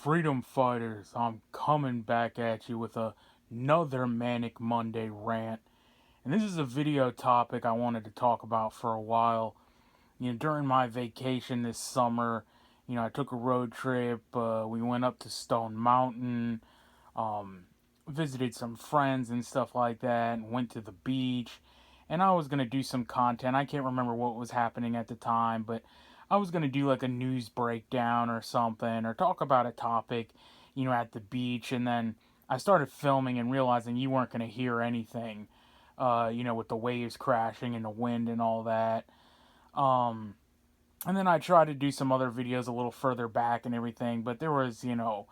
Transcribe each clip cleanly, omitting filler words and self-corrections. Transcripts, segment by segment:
Freedom fighters, I'm coming back at you with another Manic Monday rant. And this is a video topic I wanted to talk about for a while. During my vacation this summer, I took a road trip. We went up to Stone Mountain, um, visited some friends and stuff like that, and went to the beach. And I was going to do some content. I can't remember what was happening at the time, but I was going to do like a news breakdown or something, or talk about a topic, at the beach. And then I started filming and realizing you weren't going to hear anything, with the waves crashing and the wind and all that. Um, and then I tried to do some other videos a little further back and everything, but there was, a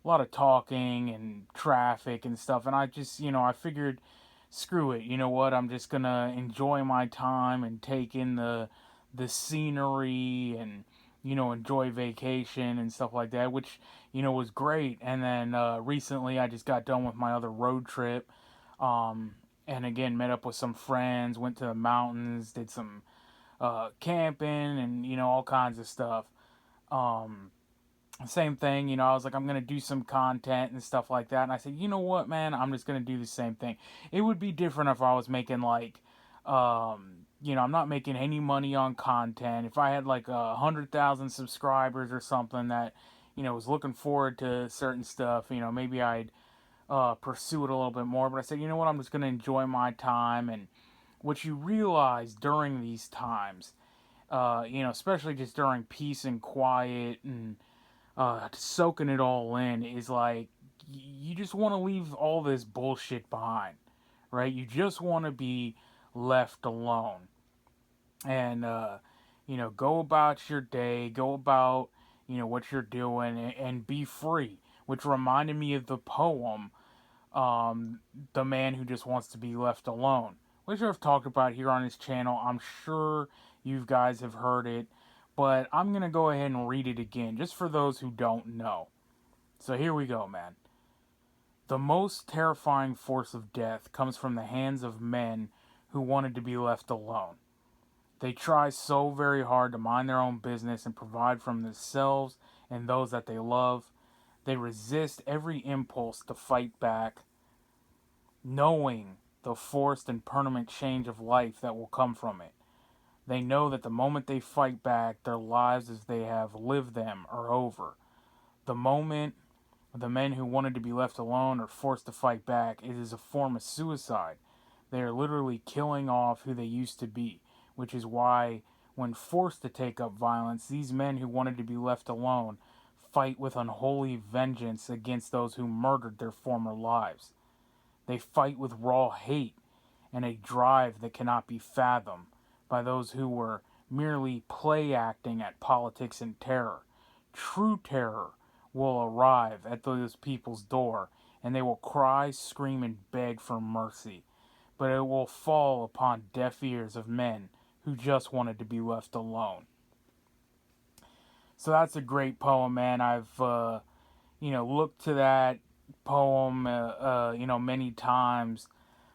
lot of talking and traffic and stuff. And I just, I figured, screw it. You know what? I'm just gonna enjoy my time and take in the scenery and enjoy vacation and stuff like that, which was great. And then recently, I just got done with my other road trip, and again met up with some friends, went to the mountains, did some camping, and all kinds of stuff. Um, Same thing, I was like, I'm gonna do some content and stuff like that, and I said, you know what, man, I'm just gonna do the same thing. It would be different if I was making like, I'm not making any money on content. If I had like 100,000 subscribers or something that, was looking forward to certain stuff, maybe I'd pursue it a little bit more. But I said, you know what, I'm just gonna enjoy my time. And what you realize during these times, especially just during peace and quiet and soaking it all in, is like you just want to leave all this bullshit behind, right? You just want to be left alone and go about your day, go about what you're doing, and be free. Which reminded me of the poem, "The Man Who Just Wants to Be Left Alone," which I've talked about here on this channel. I'm sure you guys have heard it, but I'm gonna go ahead and read it again, just for those who don't know. So here we go, man. The most terrifying force of death comes from the hands of men who wanted to be left alone. They try so very hard to mind their own business and provide for themselves and those that they love. They resist every impulse to fight back, knowing the forced and permanent change of life that will come from it. They know that the moment they fight back, their lives as they have lived them are over. The moment the men who wanted to be left alone are forced to fight back, it is a form of suicide. They are literally killing off who they used to be, which is why, when forced to take up violence, these men who wanted to be left alone fight with unholy vengeance against those who murdered their former lives. They fight with raw hate and a drive that cannot be fathomed by those who were merely play acting at politics and terror. True terror will arrive at those people's door, and they will cry, scream, and beg for mercy. But it will fall upon deaf ears of men who just wanted to be left alone. So that's a great poem, man. I've looked to that poem many times,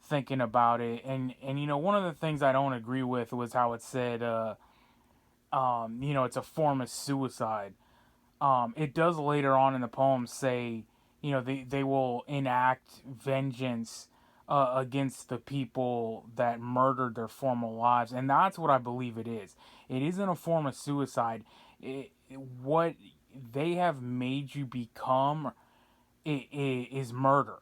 thinking about it. And one of the things I don't agree with was how it said it's a form of suicide. It does later on in the poem say, they will enact vengeance against the people that murdered their former lives. And that's what I believe it is. It isn't a form of suicide. What they have made you become is murder.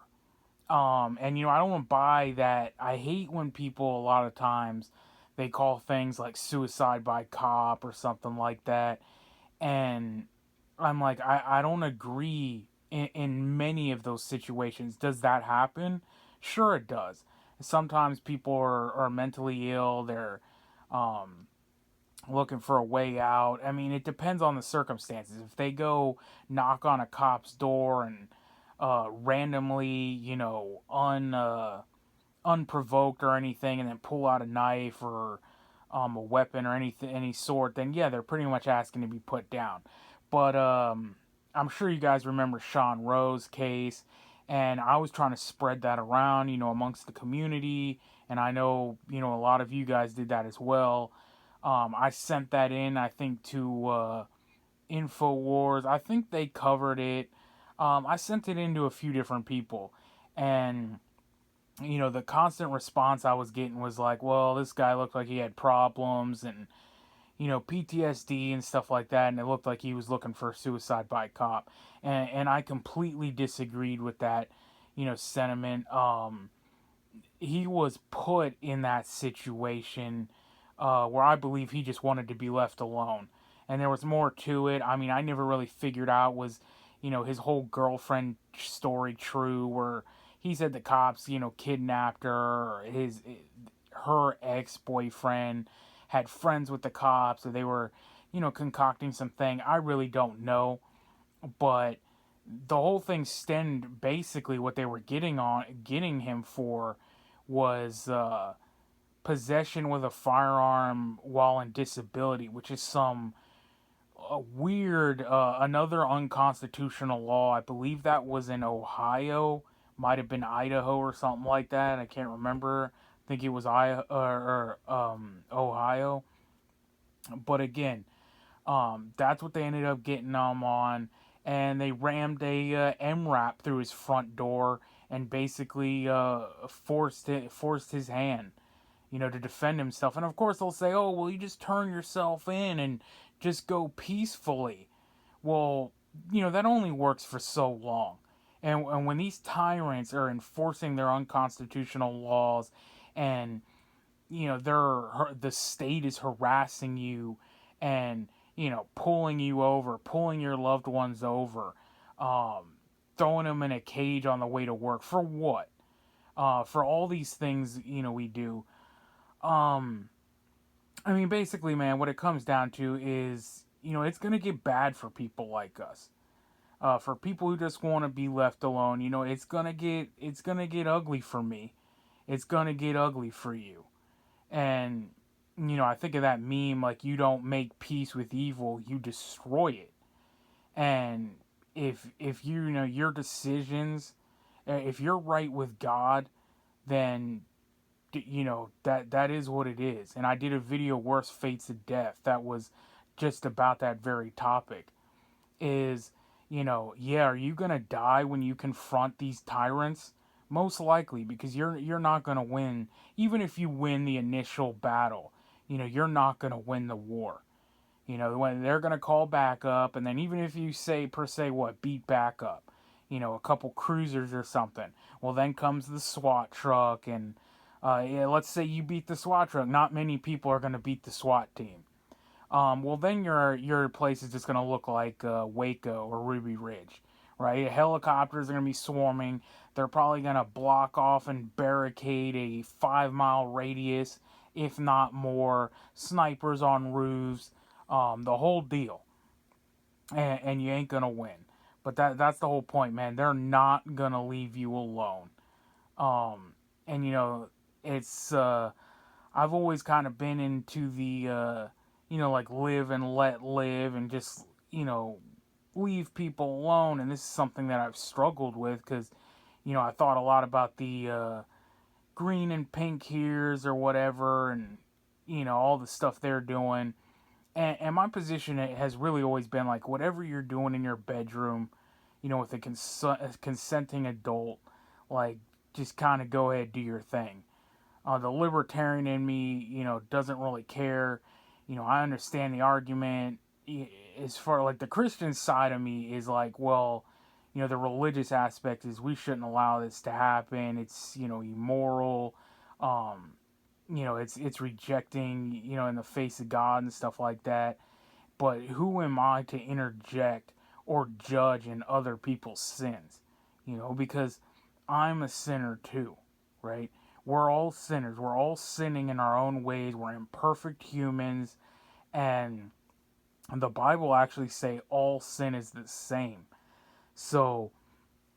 And I don't buy that. I hate when people, a lot of times, they call things like suicide by cop or something like that. And I'm like, I don't agree in many of those situations. Does that happen? Sure, it does. Sometimes people are mentally ill. They're um, looking for a way out. I mean, it depends on the circumstances. If they go knock on a cop's door and randomly, unprovoked or anything, and then pull out a knife or a weapon or anything, any sort, then yeah, they're pretty much asking to be put down. But I'm sure you guys remember Sean Rowe's case, and I was trying to spread that around, amongst the community, and I know, a lot of you guys did that as well. I sent that in, I think, to InfoWars. I think they covered it. I sent it into a few different people, and the constant response I was getting was like, well, this guy looked like he had problems and PTSD and stuff like that, and it looked like he was looking for suicide by cop, and I completely disagreed with that, sentiment. He was put in that situation where I believe he just wanted to be left alone, and there was more to it. I mean, I never really figured out was, his whole girlfriend story true, where he said the cops, kidnapped her, or her ex boyfriend had friends with the cops, or they were, concocting something. I really don't know, but the whole thing stemmed basically what they were getting him for was possession with a firearm while in disability, which is some weird another unconstitutional law. I believe that was in Ohio, might have been Idaho or something like that. I can't remember. I think it was Ohio. But again, that's what they ended up getting him on, and they rammed a MRAP through his front door and basically forced his hand, to defend himself. And of course they'll say, "Oh, well, you just turn yourself in and just go peacefully." Well, that only works for so long. And when these tyrants are enforcing their unconstitutional laws, and the state is harassing you, and pulling you over, pulling your loved ones over, um, throwing them in a cage on the way to work, for what? For all these things we do. um I mean, basically, man, what it comes down to is, it's gonna get bad for people like us. For people who just want to be left alone, it's gonna get ugly for me. It's gonna get ugly for you. And I think of that meme, like, you don't make peace with evil, you destroy it. And if you know your decisions, if you're right with God, then that is what it is. And I did a video, Worst Fates of Death, that was just about that very topic. Is, yeah, are you gonna die when you confront these tyrants? Most likely, because you're not gonna win. Even if you win the initial battle, you're not gonna win the war. When they're gonna call back up, and then even if you say, per se, what, beat back up, a couple cruisers or something, well, then comes the SWAT truck, and yeah, let's say you beat the SWAT truck. Not many people are gonna beat the SWAT team. Well, then your place is just gonna look like Waco or Ruby Ridge, right? Helicopters are gonna be swarming. They're probably gonna block off and barricade a 5 mile radius, if not more. Snipers on roofs, the whole deal, and you ain't gonna win. But that's the whole point, man. They're not gonna leave you alone. And it's I've always kind of been into the like, live and let live, and just leave people alone. And this is something that I've struggled with, because I thought a lot about the green and pink here's or whatever, and all the stuff they're doing. And my position has really always been like, whatever you're doing in your bedroom, with a consenting adult, like, just kind of go ahead, do your thing. The libertarian in me, doesn't really care. I understand the argument. As far like the Christian side of me is like, well, the religious aspect is, we shouldn't allow this to happen. It's immoral. Um, it's rejecting, in the face of God and stuff like that. But who am I to interject or judge in other people's sins? Because I'm a sinner too, right? We're all sinners. We're all sinning in our own ways. We're imperfect humans, and the Bible actually say all sin is the same. So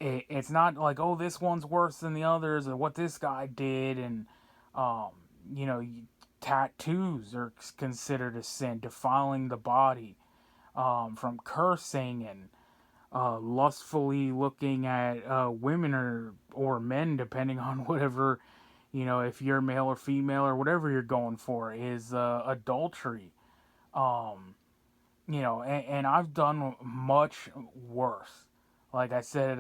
it's not like, oh, this one's worse than the others, or what this guy did. And um, you know, tattoos are considered a sin, defiling the body, from cursing and lustfully looking at women or men, depending on whatever, if you're male or female or whatever you're going for, is adultery. Um, and I've done much worse. Like I said,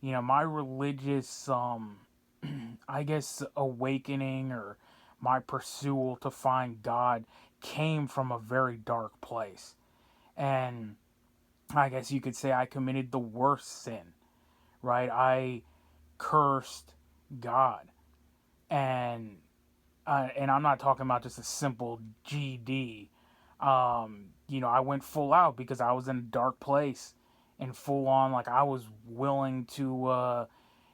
my religious, I guess, awakening or my pursuit to find God came from a very dark place. And I guess you could say I committed the worst sin, right? I cursed God. And and I'm not talking about just a simple GD. I went full out because I was in a dark place and full on, like I was willing to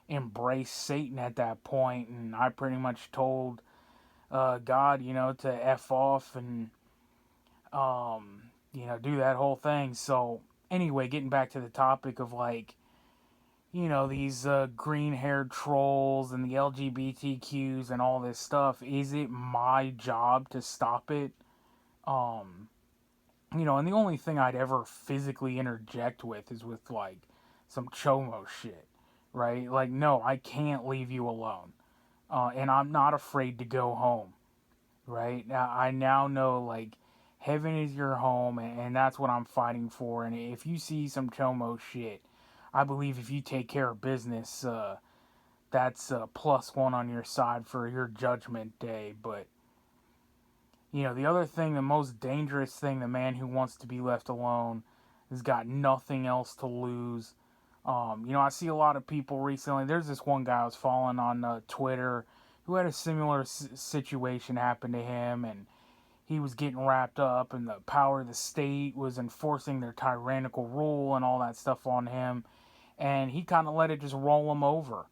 embrace Satan at that point, and I pretty much told God, to f off and do that whole thing. So anyway, getting back to the topic of like these green haired trolls and the LGBTQs and all this stuff, is it my job to stop it? Um, and the only thing I'd ever physically interject with is with like some chomo shit, right? Like, no, I can't leave you alone. And I'm not afraid to go home, right? Now, I now know like heaven is your home, and that's what I'm fighting for. And if you see some chomo shit, I believe if you take care of business, that's a +1 on your side for your judgment day. But the other thing, the most dangerous thing, the man who wants to be left alone has got nothing else to lose. I see a lot of people recently. There's this one guy I was following on Twitter who had a similar situation happen to him, and he was getting wrapped up, and the power of the state was enforcing their tyrannical rule and all that stuff on him, and he kind of let it just roll him over.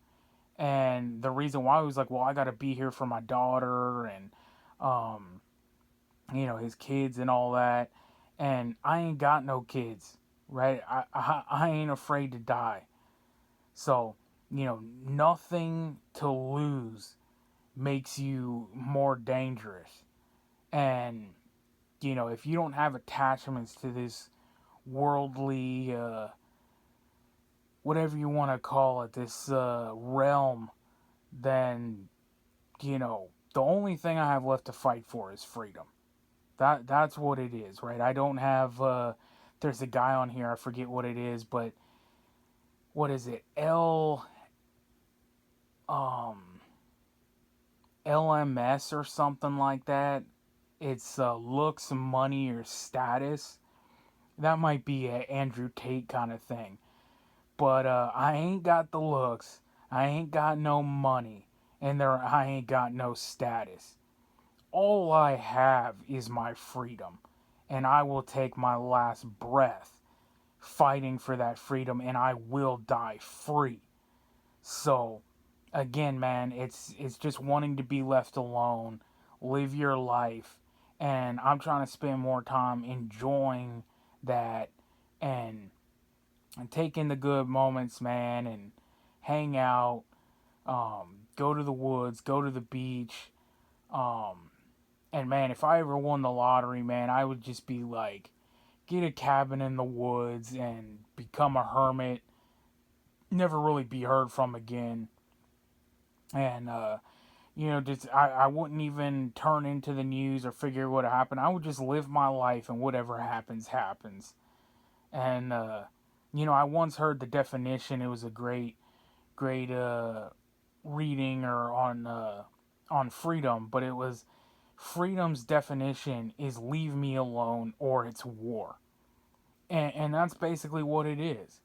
And the reason why he was like, well, I got to be here for my daughter and um, his kids and all that. And I ain't got no kids, right? I ain't afraid to die. So, nothing to lose makes you more dangerous. And, if you don't have attachments to this worldly, whatever you want to call it, this realm, then, the only thing I have left to fight for is freedom. That's what it is, right? I don't have there's a guy on here, I forget what it is, but what is it? Um LMS or something like that. It's looks, money, or status. That might be a Andrew Tate kind of thing. But I ain't got the looks. I ain't got no money, and I ain't got no status. All I have is my freedom, and I will take my last breath fighting for that freedom, and I will die free. So, again, man, it's just wanting to be left alone, live your life, and I'm trying to spend more time enjoying that and take in the good moments, man, and hang out, go to the woods, go to the beach, um, and man, if I ever won the lottery, man, I would just be like, get a cabin in the woods and become a hermit, never really be heard from again, and just I wouldn't even turn into the news or figure what happened. I would just live my life, and whatever happens, happens. And I once heard the definition. It was a great reading or on freedom, but it was freedom's definition is leave me alone or it's war. And that's basically what it is.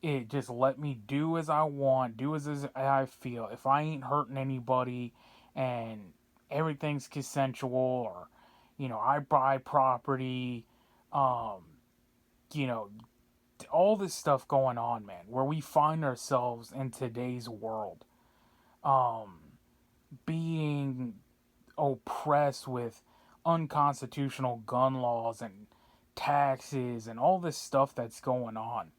It just let me do as I want, do as I feel. If I ain't hurting anybody and everything's consensual, or I buy property, um, you know, all this stuff going on, man, where we find ourselves in today's world, um, being oppressed with unconstitutional gun laws and taxes and all this stuff that's going on.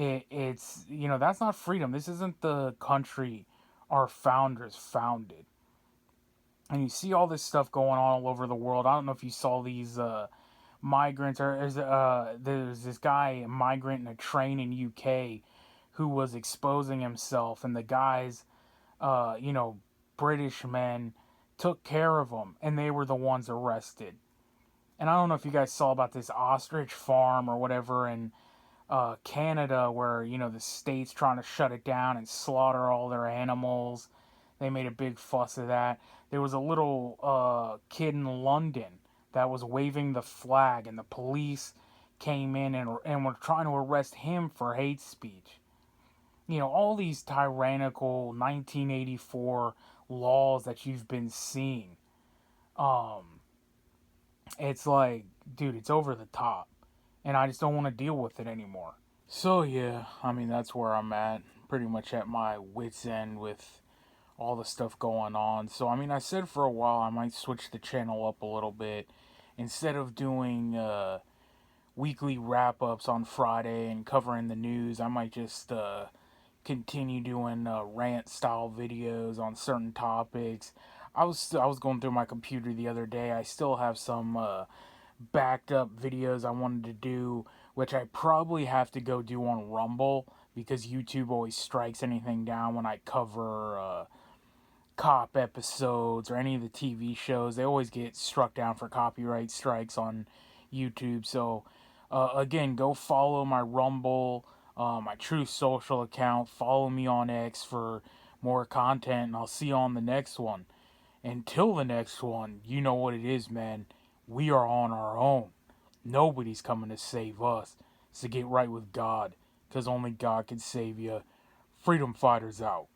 It's that's not freedom. This isn't the country our founders founded. And you see all this stuff going on all over the world. I don't know if you saw these migrants, or there's this guy, a migrant in a train in UK, who was exposing himself, and the guys, uh, you know, British men took care of him, and they were the ones arrested. And I don't know if you guys saw about this ostrich farm or whatever in Canada, where the state's trying to shut it down and slaughter all their animals. They made a big fuss of that. There was a little kid in London that was waving the flag, and the police came in and were trying to arrest him for hate speech. All these tyrannical 1984 laws that you've been seeing. Um, it's like, dude, it's over the top, and I just don't want to deal with it anymore. So yeah, I mean that's where I'm at. Pretty much at my wits end with all the stuff going on. So I mean I said for a while I might switch the channel up a little bit. Instead of doing weekly wrap ups on Friday and covering the news, I might just continue doing rant style videos on certain topics. I was going through my computer the other day. I still have some backed up videos I wanted to do, which I probably have to go do on Rumble because YouTube always strikes anything down when I cover cop episodes or any of the TV shows. They always get struck down for copyright strikes on YouTube. So, again, go follow my Rumble, my True Social account. Follow me on X for more content, and I'll see you on the next one. Until the next one, you know what it is, man. We are on our own. Nobody's coming to save us. So get right with God, because only God can save you. Freedom fighters out.